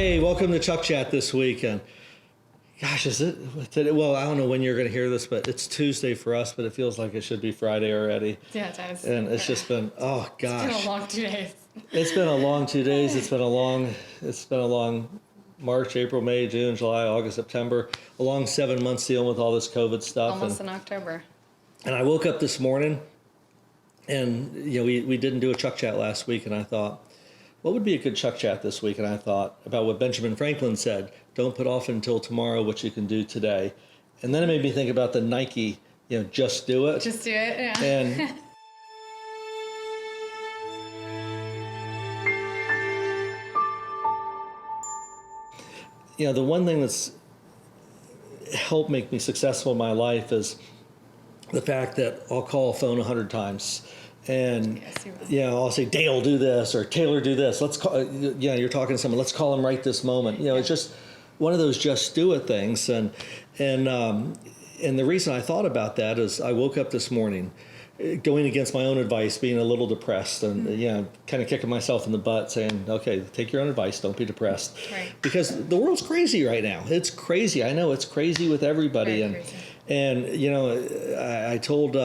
Hey, welcome to Chuck Chat this week. And gosh, is it today? Well, I don't know when you're going to hear this, but it's Tuesday for us, but it feels like it should be Friday already. Yeah, it does. And it's just been, oh gosh. It's been a long 2 days. It's been a long 2 days. It's been a long March, April, May, June, July, August, September. A long 7 months dealing with all this COVID stuff. Almost in October. And I woke up this morning and, we didn't do a Chuck Chat last week. And I thought, what would be a good Chuck Chat this week? And I thought about what Benjamin Franklin said, don't put off until tomorrow what you can do today. And then it made me think about the Nike, just do it. Just do it, yeah. And the one thing that's helped make me successful in my life is the fact that I'll call a phone 100 times. And I'll say, Dale, do this, or Taylor, do this. Let's call. You're talking to someone. Let's call them right this moment. It's just one of those just do it things. And the reason I thought about that is I woke up this morning, going against my own advice, being a little depressed, and kind of kicking myself in the butt, saying, okay, take your own advice, don't be depressed, right? Because the world's crazy right now. It's crazy. I know it's crazy with everybody. Very crazy. I told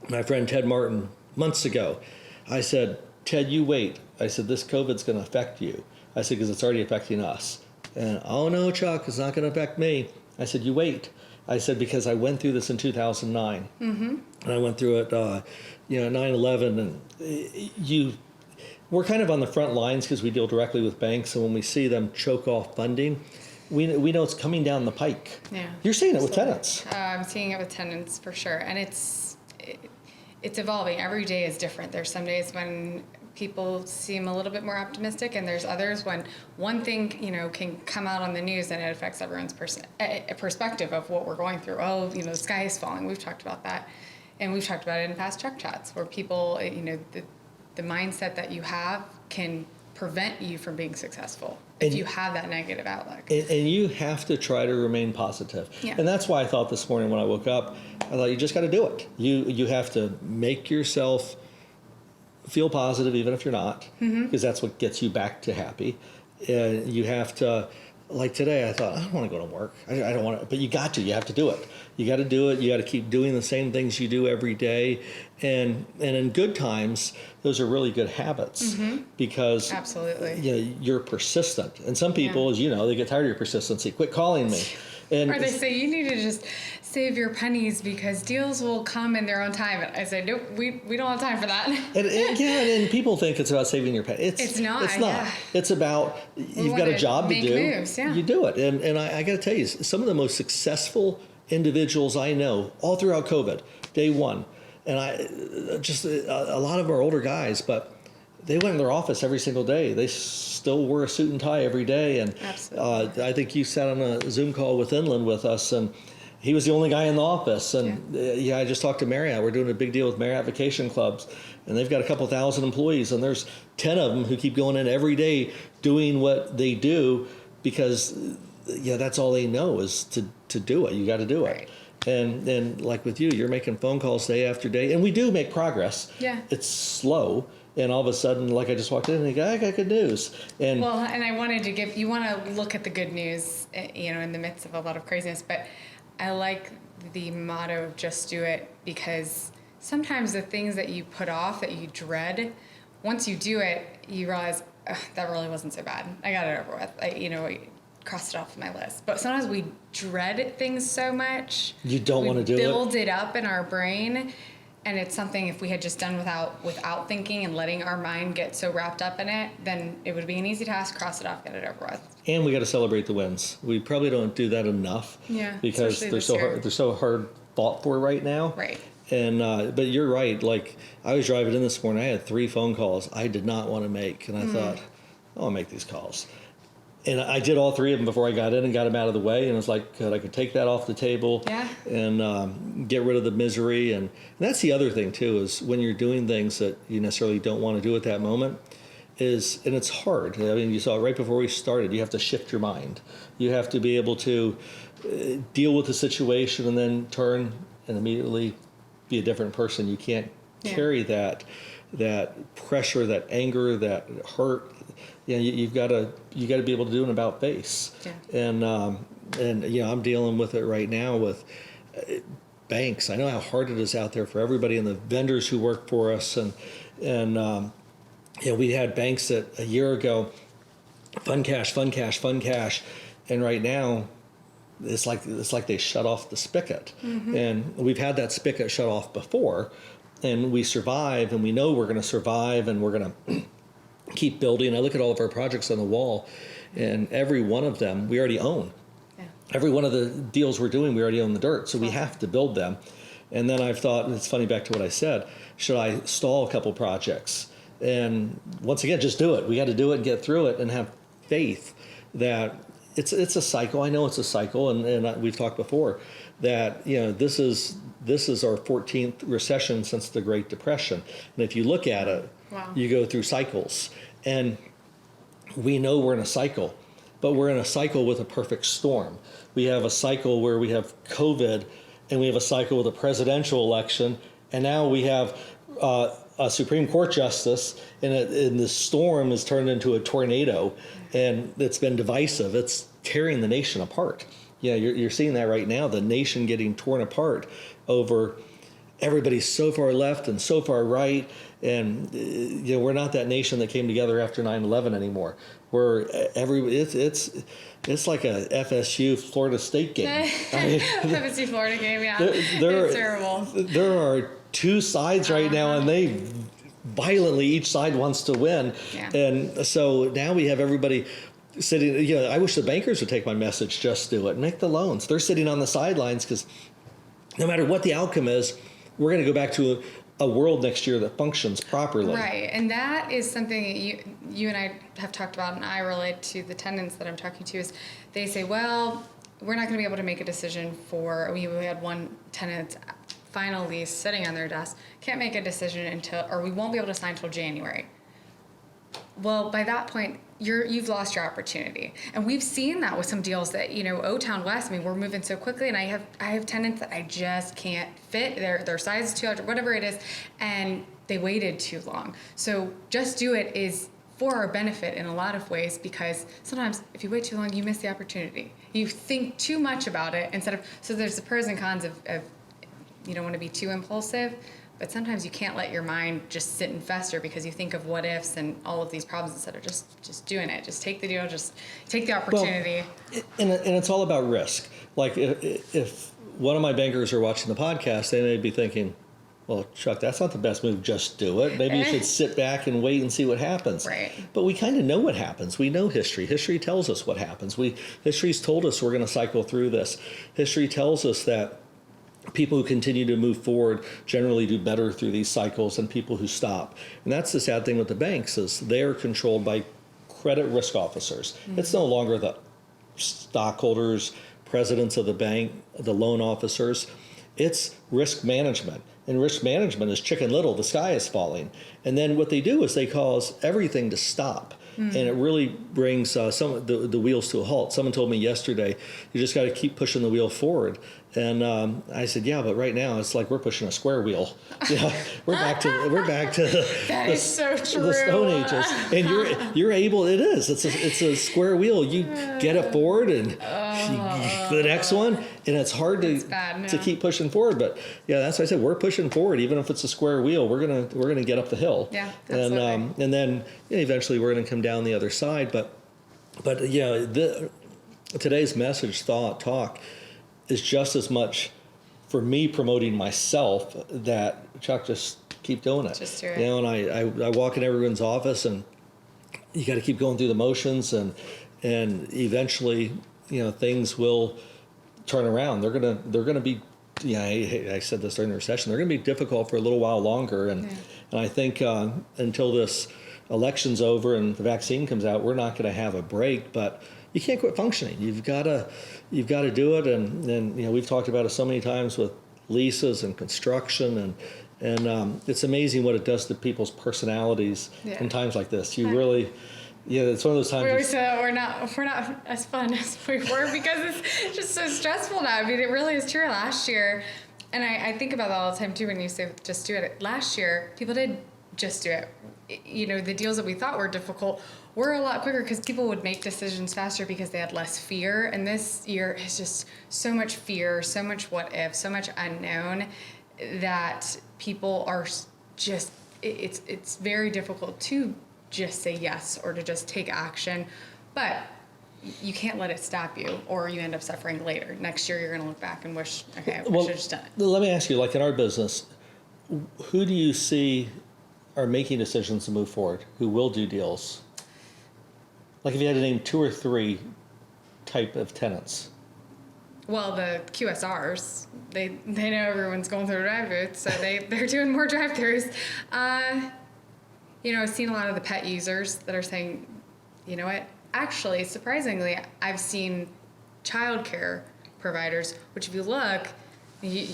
my friend Ted Martin months ago, I said, Ted, you wait. I said, this COVID's going to affect you. I said, because it's already affecting us. And, oh no, Chuck, it's not going to affect me. I said, you wait. I said, because I went through this in 2009. Mm-hmm. And I went through it, 9/11. And we're kind of on the front lines because we deal directly with banks. And when we see them choke off funding, we know it's coming down the pike. Yeah. You're seeing it with tenants. I'm seeing it with tenants for sure. And it's evolving. Every day is different. There's some days when people seem a little bit more optimistic, and there's others when one thing, can come out on the news and it affects everyone's perspective of what we're going through. Oh, the sky is falling. We've talked about that. And we've talked about it in past Chuck Chats where people, the mindset that you have can prevent you from being successful if you have that negative outlook. And you have to try to remain positive. Yeah. And that's why I thought this morning when I woke up, I thought you just got to do it. You have to make yourself feel positive even if you're not, because that's what gets you back to happy. You have to, like today, I thought, I don't want to go to work. I don't want to, but you have to do it. You got to do it. You got to keep doing the same things you do every day. And in good times, those are really good habits because absolutely, you're persistent. And some people, as you know, they get tired of your persistency. Quit calling me. Or they say, you need to just save your pennies because deals will come in their own time. And I say, nope, we don't have time for that. And people think it's about saving your pennies. It's not. It's not. Yeah. It's about, you've got a job to do. Moves, yeah. You do it. And I got to tell you, some of the most successful individuals I know all throughout COVID, day one. And a lot of our older guys, but they went in their office every single day. They still wore a suit and tie every day. And I think you sat on a Zoom call with Inland with us, and he was the only guy in the office. And I just talked to Marriott. We're doing a big deal with Marriott Vacation Clubs, and they've got a couple thousand employees, and there's 10 of them who keep going in every day doing what they do because that's all they know is to do it. You got to do it. Right. And like with you, you're making phone calls day after day, and we do make progress. Yeah. It's slow. And all of a sudden, like I just walked in and I got good news. And I wanted to you want to look at the good news, in the midst of a lot of craziness, but I like the motto of just do it because sometimes the things that you put off, that you dread, once you do it, you realize that really wasn't so bad. I got it over with. I crossed it off my list. But sometimes we dread things so much. You don't want to do it. Build it up in our brain. And it's something if we had just done without thinking and letting our mind get so wrapped up in it, then it would be an easy task, cross it off, get it over with. And we got to celebrate the wins. We probably don't do that enough. Yeah, because they're so hard fought for right now. Right. And but you're right. Like I was driving in this morning, I had 3 phone calls I did not want to make, and I thought, I'll make these calls. And I did all 3 of them before I got in and got them out of the way. And it was like, good, I could take that off the table and get rid of the misery. And that's the other thing, too, is when you're doing things that you necessarily don't want to do at that moment, and it's hard. I mean, you saw it right before we started. You have to shift your mind. You have to be able to deal with the situation and then turn and immediately be a different person. You can't carry that that pressure, that anger, that hurt. You've got to be able to do an about face. Yeah. And I'm dealing with it right now with banks. I know how hard it is out there for everybody and the vendors who work for us. And we had banks that a year ago, fund cash, and right now it's like they shut off the spigot. Mm-hmm. And we've had that spigot shut off before, and we survive, and we know we're going to survive, and we're going to keep building. I look at all of our projects on the wall, and every one of them we already own. Yeah. Every one of the deals we're doing, we already own the dirt, so we have to build them. And then I've thought, and it's funny, back to what I said, should I stall a couple projects? And once again, just do it. We got to do it and get through it and have faith that it's a cycle. I know it's a cycle, and we've talked before that this is our 14th recession since the Great Depression. And if you look at it, wow, you go through cycles, and we know we're in a cycle, but we're in a cycle with a perfect storm. We have a cycle where we have COVID, and we have a cycle with a presidential election, and now we have a Supreme Court justice, and the storm is turned into a tornado, and it's been divisive. It's tearing the nation apart. You're seeing that right now, the nation getting torn apart over everybody's so far left and so far right, and we're not that nation that came together after 9/11 anymore. It's like a FSU Florida State game. FSU Florida game, yeah. It's terrible. There are two sides right now, and they violently, each side wants to win. Yeah. And so now we have everybody sitting, I wish the bankers would take my message, just do it, make the loans. They're sitting on the sidelines because no matter what the outcome is, we're going to go back to a world next year that functions properly. Right, and that is something that you and I have talked about, and I relate to the tenants that I'm talking to, is they say, well, we're not going to be able to make a decision we had one tenant's final lease sitting on their desk, can't make a decision or we won't be able to sign until January. Well, by that point, you've lost your opportunity, and we've seen that with some deals that O-Town West. I mean, we're moving so quickly, and I have tenants that I just can't fit. Their size is too large, or whatever it is, and they waited too long. So just do it is for our benefit in a lot of ways, because sometimes if you wait too long, you miss the opportunity. You think too much about it so there's the pros and cons of you don't want to be too impulsive. But sometimes you can't let your mind just sit and fester because you think of what ifs and all of these problems instead of just doing it. Just take the deal, just take the opportunity. Well, and it's all about risk. Like if one of my bankers are watching the podcast, they may be thinking, well, Chuck, that's not the best move, just do it. Maybe you should sit back and wait and see what happens. Right. But we kind of know what happens. We know history. History tells us what happens. History's told us we're going to cycle through this. History tells us that people who continue to move forward generally do better through these cycles than people who stop. And that's the sad thing with the banks, is they're controlled by credit risk officers. Mm-hmm. It's no longer the stockholders, presidents of the bank, the loan officers. It's risk management. And risk management is Chicken Little, the sky is falling. And then what they do is they cause everything to stop. Mm-hmm. And it really brings the wheels to a halt. Someone told me yesterday, you just got to keep pushing the wheel forward. And I said, yeah, but right now it's like we're pushing a square wheel. Yeah, we're back to that is so true. The Stone Ages. And you're able. It is. It's a square wheel. You get it forward and the next one, and it's hard to keep pushing forward. But yeah, that's why I said we're pushing forward, even if it's a square wheel. We're gonna get up the hill. Yeah, absolutely. And then eventually we're gonna come down the other side. But today's message, talk is just as much for me promoting myself that Chuck, just keep doing it. Just do it. And I walk in everyone's office, and you got to keep going through the motions, and eventually things will turn around. They're gonna be I said this during the recession. They're gonna be difficult for a little while longer, and I think until this election's over and the vaccine comes out, we're not going to have a break. But you can't quit functioning. You've got to do it. And we've talked about it so many times with leases and construction, and it's amazing what it does to people's personalities in times like this. You really, it's one of those times. We always say that we're not as fun as we were because it's just so stressful now. I mean, it really is true. Last year, and I think about that all the time too when you say just do it. Last year, people did just do it. The deals that we thought were difficult were a lot quicker because people would make decisions faster because they had less fear. And this year is just so much fear, so much what if, so much unknown that people are just, it's very difficult to just say yes or to just take action. But you can't let it stop you, or you end up suffering later. Next year, you're going to look back and wish, okay, I should have just done it. Let me ask you, like in our business, who do you see are making decisions to move forward, who will do deals? Like if you had to name 2 or 3 type of tenants. Well, the QSRs, they know everyone's going through a drive-thru, so they're doing more drive-thrus. I've seen a lot of the pet users that are saying, you know what? Actually, surprisingly, I've seen childcare providers, which if you look, you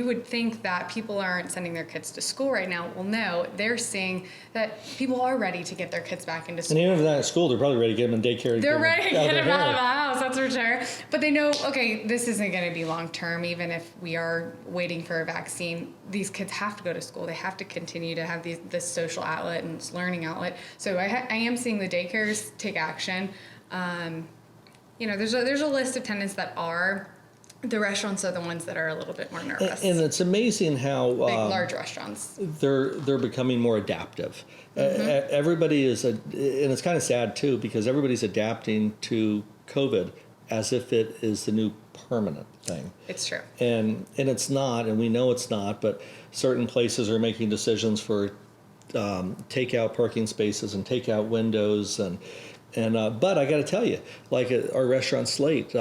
would think that people aren't sending their kids to school right now. Well, no, they're seeing that people are ready to get their kids back into school. And even if they're not at school, they're probably ready to get them in daycare. They're ready to get them out of the house, that's for sure. But they know, okay, this isn't going to be long term. Even if we are waiting for a vaccine, these kids have to go to school. They have to continue to have this social outlet and this learning outlet. So I am seeing the daycares take action. There's a list of tenants that are. The restaurants are the ones that are a little bit more nervous. And it's amazing how big, large restaurants. They're becoming more adaptive. Everybody is, and it's kind of sad too, because everybody's adapting to COVID as if it is the new permanent thing. It's true. And it's not, and we know it's not. But certain places are making decisions for takeout parking spaces and takeout windows, and but I got to tell you, like at our restaurant Slate.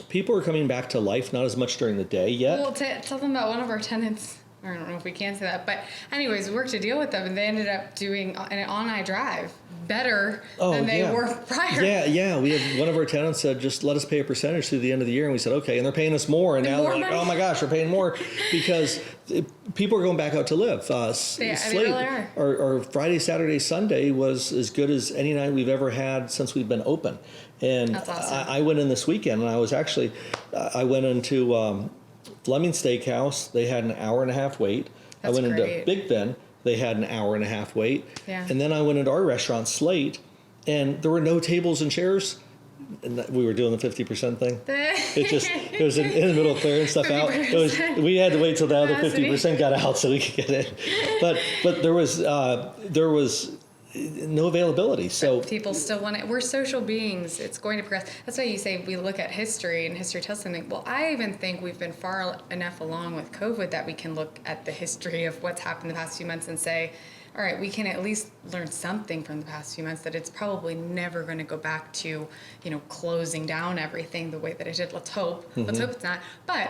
People are coming back to life, not as much during the day yet. Well, tell them about one of our tenants. I don't know if we can say that. But anyways, we worked a deal with them, and they ended up doing an on-eye drive better than they were prior. Yeah. We had one of our tenants said, just let us pay a percentage through the end of the year. And we said, okay. And they're paying us more. And now they're like, oh, my gosh, we're paying more because people are going back out to live. Slate, really are. Our Friday, Saturday, Sunday was as good as any night we've ever had since we've been open. And that's awesome. I went in this weekend, and I went into Fleming Steakhouse. They had an hour and a half wait. I went into Big Ben. They had an hour and a half wait. Yeah. And then I went into our restaurant, Slate, and there were no tables and chairs. And we were doing the 50% thing. It was in the middle of clearing stuff out. We had to wait till the other 50% got out so we could get in. But there was no availability. So people still want it. We're social beings. It's going to progress. That's why you say we look at history, and history tells something. Well, I even think we've been far enough along with COVID that we can look at the history of what's happened the past few months and say, all right, we can at least learn something from the past few months, that it's probably never going to go back to, closing down everything the way that it did. Let's hope. Mm-hmm. Let's hope it's not. But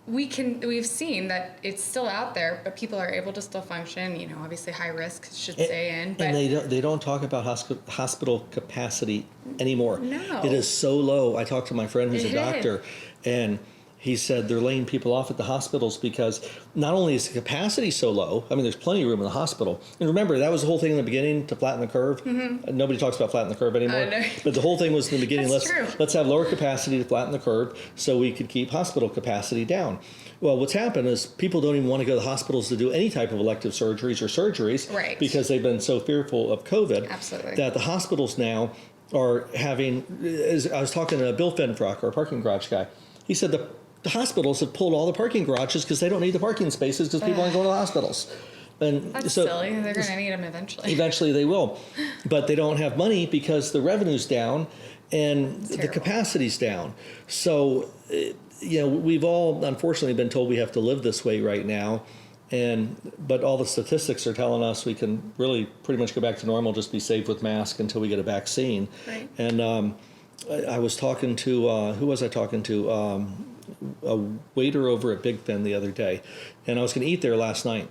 we've seen that it's still out there, but people are able to still function. Obviously high risk should stay in. But and they don't talk about hospital capacity anymore. No. It is so low. I talked to my friend who's a doctor, and he said they're laying people off at the hospitals because not only is the capacity so low, I mean, there's plenty of room in the hospital. And remember, that was the whole thing in the beginning, to flatten the curve. Mm-hmm. Nobody talks about flatten the curve anymore. But the whole thing was in the beginning, let's have lower capacity to flatten the curve so we could keep hospital capacity down. Well, what's happened is people don't even want to go to the hospitals to do any type of elective surgeries or surgeries, right, because they've been so fearful of COVID. Absolutely. That the hospitals now are having, as I was talking to Bill Fenfrock, our parking garage guy, he said the hospitals have pulled all the parking garages because they don't need the parking spaces because people aren't going to the hospitals. And that's silly. They're going to need them eventually. Eventually they will. But they don't have money because the revenue's down and the capacity's down. So, we've all unfortunately been told we have to live this way right now. But all the statistics are telling us we can really pretty much go back to normal, just be safe with masks until we get a vaccine. Right. And I was talking to, who was I talking to? A waiter over at Big Ben the other day, and I was going to eat there last night.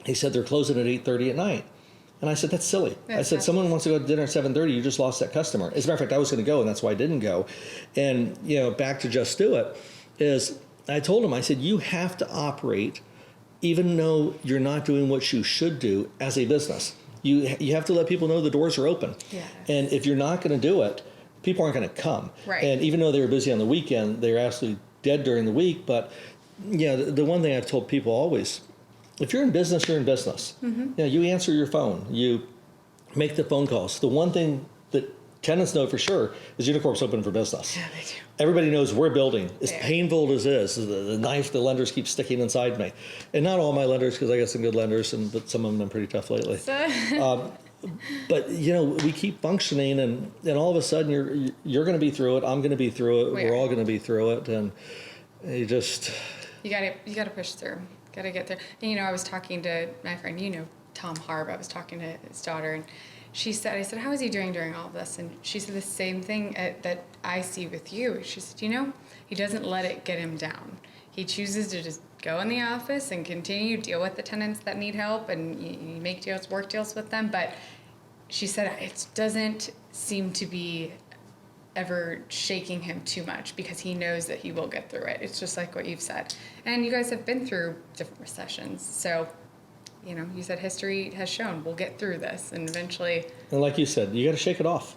He said they're closing at 8:30 at night, and I said that's silly. I said someone wants to go to dinner at 7:30. You just lost that customer. As a matter of fact, I was going to go, and that's why I didn't go. And back to Just Do It is I told him, I said you have to operate, even though you're not doing what you should do as a business. You have to let people know the doors are open. Yes. And if you're not going to do it, people aren't going to come. Right. And even though they were busy on the weekend, they were absolutely dead during the week. But the one thing I've told people always if you're in business, you're in business. You answer your phone. You make the phone calls. The one thing that tenants know for sure is Unicorp's open for business. Yeah, they do. Everybody knows we're building. As Yeah. painful as it is, the knife the lenders keep sticking inside me. And not all my lenders, because I got some good lenders, but some of them have been pretty tough lately. But we keep functioning, and all of a sudden you're going to be through it. I'm going to be through it. We're all going to be through it, and you just you got to push through. Got to get there. And I was talking to my friend, Tom Harb. I was talking to his daughter, and I said, how is he doing during all of this? And she said the same thing that I see with you. She said, he doesn't let it get him down. He chooses to just go in the office and continue deal with the tenants that need help, and you make deals, work deals with them. But she said it doesn't seem to be ever shaking him too much because he knows that he will get through it. It's just like what you've said. And you guys have been through different recessions. So, you said history has shown we'll get through this, and eventually. And like you said, you got to shake it off.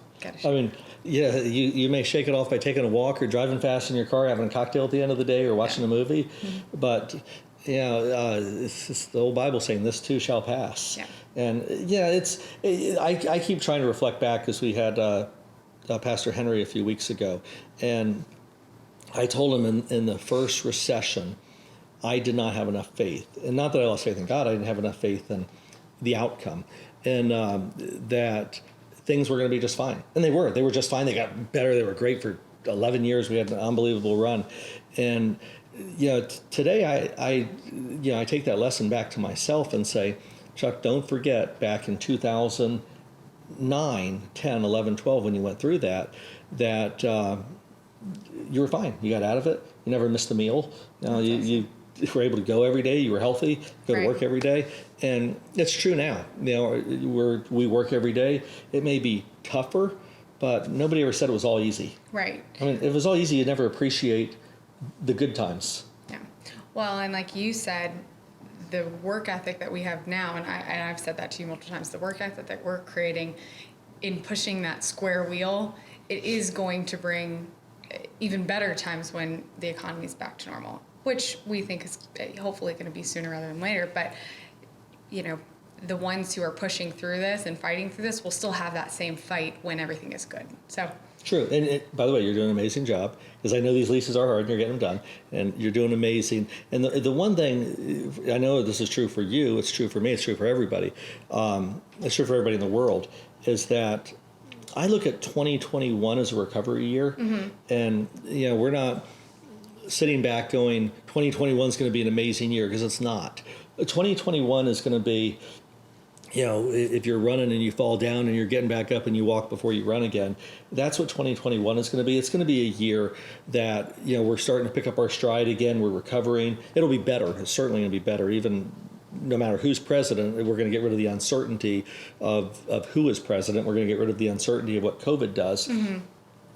You may shake it off by taking a walk or driving fast in your car, having a cocktail at the end of the day, or watching a movie. Mm-hmm. But it's the old Bible saying, "This too shall pass." Yeah. And I keep trying to reflect back, because we had Pastor Henry a few weeks ago, and I told him in the first recession, I did not have enough faith, and not that I lost faith in God. I didn't have enough faith in the outcome, and that things were going to be just fine. And they were just fine. They got better. They were great for 11 years. We had an unbelievable run. And, today I take that lesson back to myself and say, Chuck, don't forget back in 2009, 10, 11, 12, when you went through that you were fine. You got out of it. You never missed a meal. You were able to go every day. You were healthy. Go to work every day. And it's true now. We work every day. It may be tougher, but nobody ever said it was all easy. Right. I mean, if it was all easy, you'd never appreciate the good times. Yeah. Well, and like you said, the work ethic that we have now, and I've said that to you multiple times, the work ethic that we're creating in pushing that square wheel, it is going to bring even better times when the economy is back to normal, which we think is hopefully going to be sooner rather than later. But, the ones who are pushing through this and fighting through this will still have that same fight when everything is good. So. True. And by the way, you're doing an amazing job, because I know these leases are hard and you're getting them done, and you're doing amazing. And the one thing, I know this is true for you, it's true for me, it's true for everybody, it's true for everybody in the world, is that I look at 2021 as a recovery year. Mm-hmm. And, we're not sitting back going, 2021 is going to be an amazing year, because it's not. 2021 is going to be, if you're running and you fall down and you're getting back up and you walk before you run again, that's what 2021 is going to be. It's going to be a year that, we're starting to pick up our stride again. We're recovering. It'll be better. It's certainly going to be better. Even no matter who's president, we're going to get rid of the uncertainty of who is president. We're going to get rid of the uncertainty of what COVID does. Mm-hmm.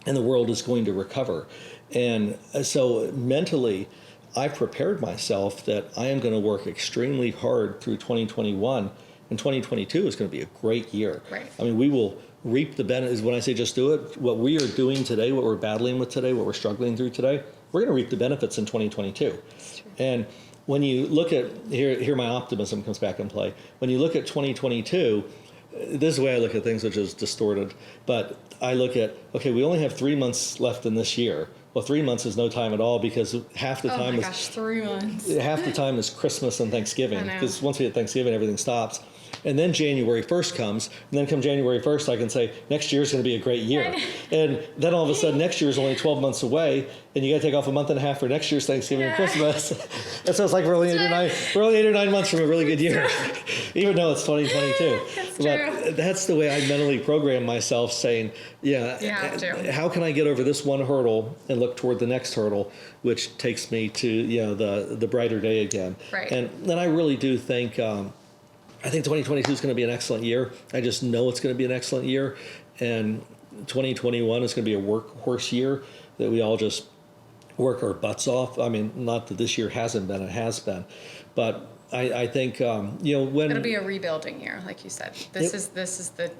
And the world is going to recover. And so mentally, I've prepared myself that I am going to work extremely hard through 2021. And 2022 is going to be a great year. Right. I mean, we will reap the benefits. When I say just do it, what we are doing today, what we're battling with today, what we're struggling through today, we're going to reap the benefits in 2022. And when you look at, here my optimism comes back in play. When you look at 2022, this is the way I look at things, which is distorted. But I look at, okay, we only have 3 months left in this year. Well, 3 months is no time at all, because half the time is 3 months. Half the time is Christmas and Thanksgiving, because once we hit Thanksgiving, everything stops. And then January 1st comes, and then come January 1st, I can say, next year's going to be a great year. And then all of a sudden, next year is only 12 months away, and you got to take off a month and a half for next year's Thanksgiving and Christmas. And so it's like we're only 8 or 9 months from a really good year, even though it's 2022. But that's the way I mentally program myself, saying, how can I get over this one hurdle and look toward the next hurdle, which takes me to the brighter day again. Right. And then I really do think, I think 2022 is going to be an excellent year. I just know it's going to be an excellent year. And 2021 is going to be a workhorse year that we all just work our butts off. I mean, not that this year hasn't been, it has been. But I think, when... It'll be a rebuilding year, like you said. This is the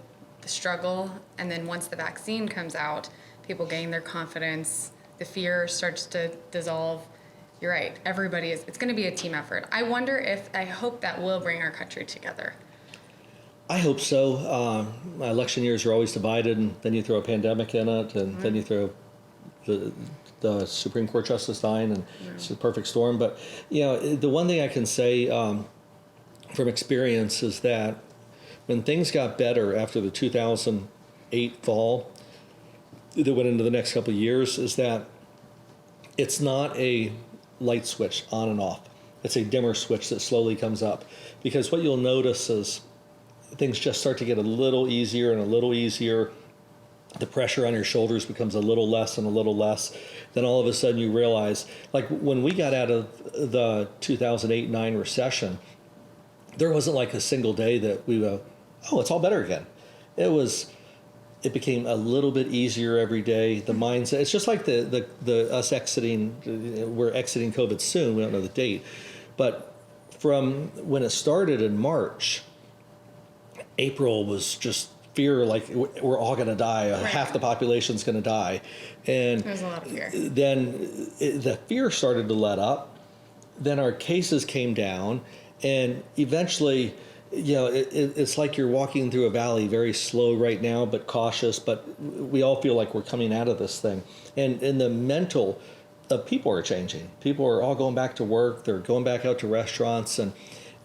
struggle. And then once the vaccine comes out, people gain their confidence, the fear starts to dissolve. you're right. It's going to be a team effort. I hope that will bring our country together. I hope so. Election years are always divided, and then you throw a pandemic in it, and then you throw the Supreme Court justice dying, and it's a perfect storm. But the one thing I can say from experience is that when things got better after the 2008 fall, that went into the next couple of years, is that it's not a light switch on and off. It's a dimmer switch that slowly comes up, because what you'll notice is things just start to get a little easier and a little easier. The pressure on your shoulders becomes a little less and a little less. Then all of a sudden you realize, like when we got out of the 2008-9 recession, there wasn't like a single day that we go, oh, it's all better again. It became a little bit easier every day. The mindset, it's just like us we're exiting COVID soon, we don't know the date. But from when it started in March, April was just fear, like we're all going to die. Right. Half the population's going to die. And there's a lot of fear. Then the fear started to let up. Then our cases came down, and eventually, it's like you're walking through a valley, very slow right now, but cautious. But we all feel like we're coming out of this thing. And in the mental of people are changing. People are all going back to work. They're going back out to restaurants, and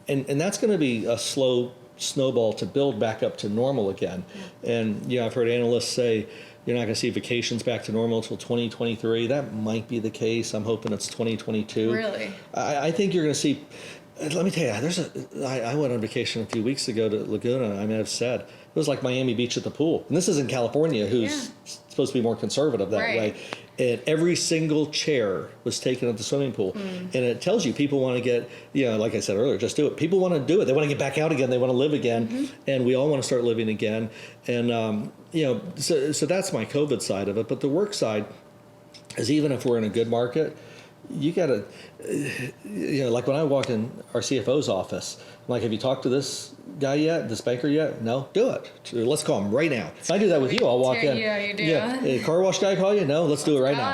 that's going to be a slow snowball to build back up to normal again. And I've heard analysts say you're not going to see vacations back to normal until 2023. That might be the case. I'm hoping it's 2022. Really? I think you're going to see. Let me tell you, I went on vacation a few weeks ago to Laguna. I mean, I've said it was like Miami Beach at the pool. And this is in California, who's supposed to be more conservative that way. And every single chair was taken at the swimming pool. And it tells you people want to get, like I said earlier, just do it. People want to do it. They want to get back out again. They want to live again. And we all want to start living again. And, so that's my COVID side of it. But the work side is, even if we're in a good market, you got to, like when I walk in our CFO's office, I'm like, have you talked to this guy yet, this banker yet? No? Do it. Let's call him right now. If I do that with you, I'll walk in. Yeah, you do. Yeah. A car wash guy call you? No? Let's do it right now.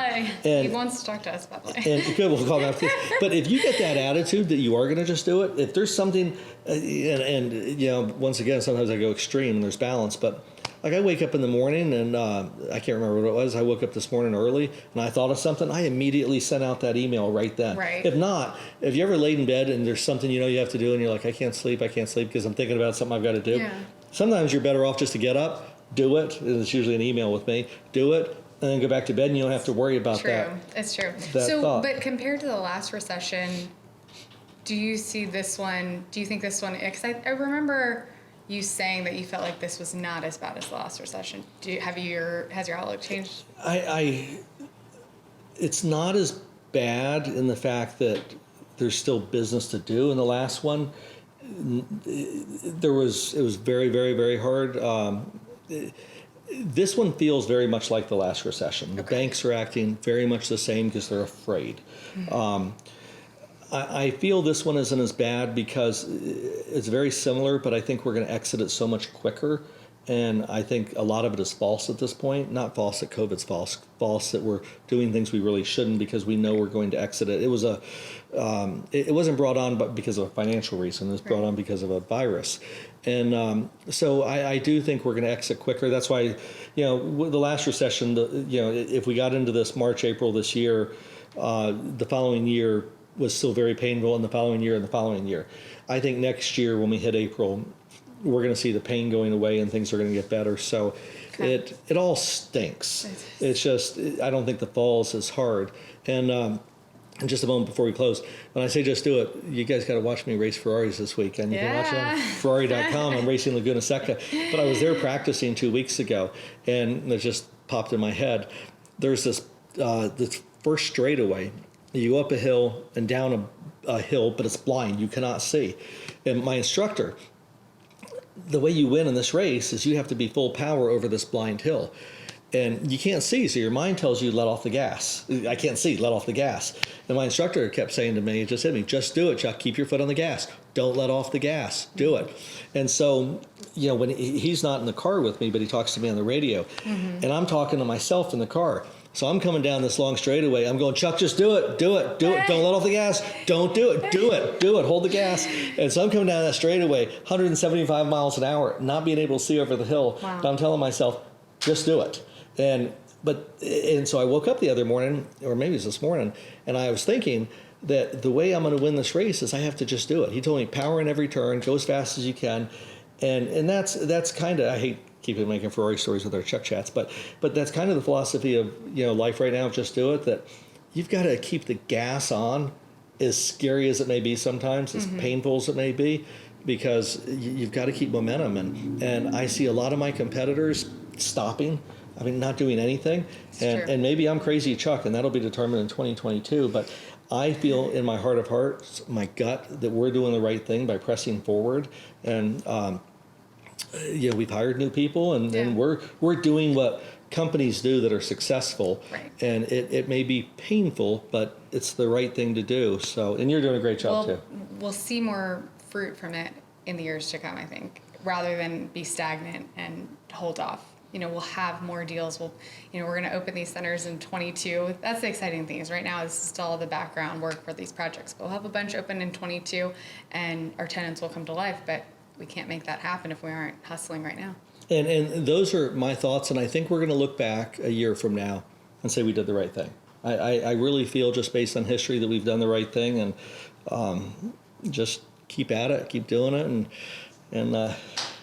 And he wants to talk to us, by the way. And good, we'll call him after. But if you get that attitude that you are going to just do it, if there's something, once again, sometimes I go extreme and there's balance, but like I wake up in the morning and I can't remember what it was. I woke up this morning early and I thought of something. I immediately sent out that email right then. Right. If not, if you ever laid in bed and there's something you have to do and you're like, I can't sleep because I'm thinking about something I've got to do. Yeah. Sometimes you're better off just to get up, do it. And it's usually an email with me. Do it, and then go back to bed and you don't have to worry about that. It's true. But compared to the last recession, do you think this one, because I remember you saying that you felt like this was not as bad as the last recession. Has your outlook changed? It's not as bad in the fact that there's still business to do. In the last one, it was very, very, very hard. This one feels very much like the last recession. The banks are acting very much the same because they're afraid. I feel this one isn't as bad because it's very similar, but I think we're going to exit it so much quicker. And I think a lot of it is false at this point. Not false that COVID's false that we're doing things we really shouldn't because we know we're going to exit it. It wasn't brought on because of a financial reason. It was brought on because of a virus. And so I do think we're going to exit quicker. That's why, the last recession, if we got into this March, April this year, the following year was still very painful, in the following year and the following year. I think next year when we hit April, we're going to see the pain going away and things are going to get better. So it all stinks. It's just, I don't think the fall is as hard. And in just a moment before we close, when I say just do it, you guys got to watch me race Ferraris this weekend. You can watch it on Ferrari.com. I'm racing Laguna Seca. But I was there practicing 2 weeks ago, and it just popped in my head. There's this first straightaway. You go up a hill and down a hill, but it's blind. You cannot see. And my instructor, the way you win in this race is you have to be full power over this blind hill. And you can't see, so your mind tells you, let off the gas. I can't see, let off the gas. And my instructor kept saying to me, it just hit me, just do it, Chuck. Keep your foot on the gas. Don't let off the gas. Do it. And so, when he's not in the car with me, but he talks to me on the radio, and I'm talking to myself in the car. So I'm coming down this long straightaway. I'm going, Chuck, just do it. Don't let off the gas. Don't do it. Hold the gas. And so I'm coming down that straightaway, 175 miles an hour, not being able to see over the hill. Wow. But I'm telling myself, just do it. And so I woke up the other morning, or maybe it was this morning, and I was thinking that the way I'm going to win this race is I have to just do it. He told me power in every turn, go as fast as you can. And that's kind of, I hate keeping making Ferrari stories with our Chuck chats, but that's kind of the philosophy of life right now. Just do it. That you've got to keep the gas on, as scary as it may be sometimes, as painful as it may be, because you've got to keep momentum. And I see a lot of my competitors stopping. I mean, not doing anything. And maybe I'm crazy, Chuck, and that'll be determined in 2022. But I feel in my heart of hearts, my gut, that we're doing the right thing by pressing forward. And we've hired new people, and we're doing what companies do that are successful. Right. And it may be painful, but it's the right thing to do. So, and you're doing a great job too. We'll see more fruit from it in the years to come, I think, rather than be stagnant and hold off. We'll have more deals. We're going to open these centers in 22. That's the exciting thing is right now this is still all the background work for these projects. But we'll have a bunch open in 22, and our tenants will come to life. But we can't make that happen if we aren't hustling right now. And those are my thoughts, and I think we're going to look back a year from now and say we did the right thing. I really feel, just based on history, that we've done the right thing, and just keep at it, keep doing it, and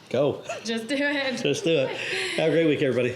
go. Just do it. Just do it. Have a great week, everybody.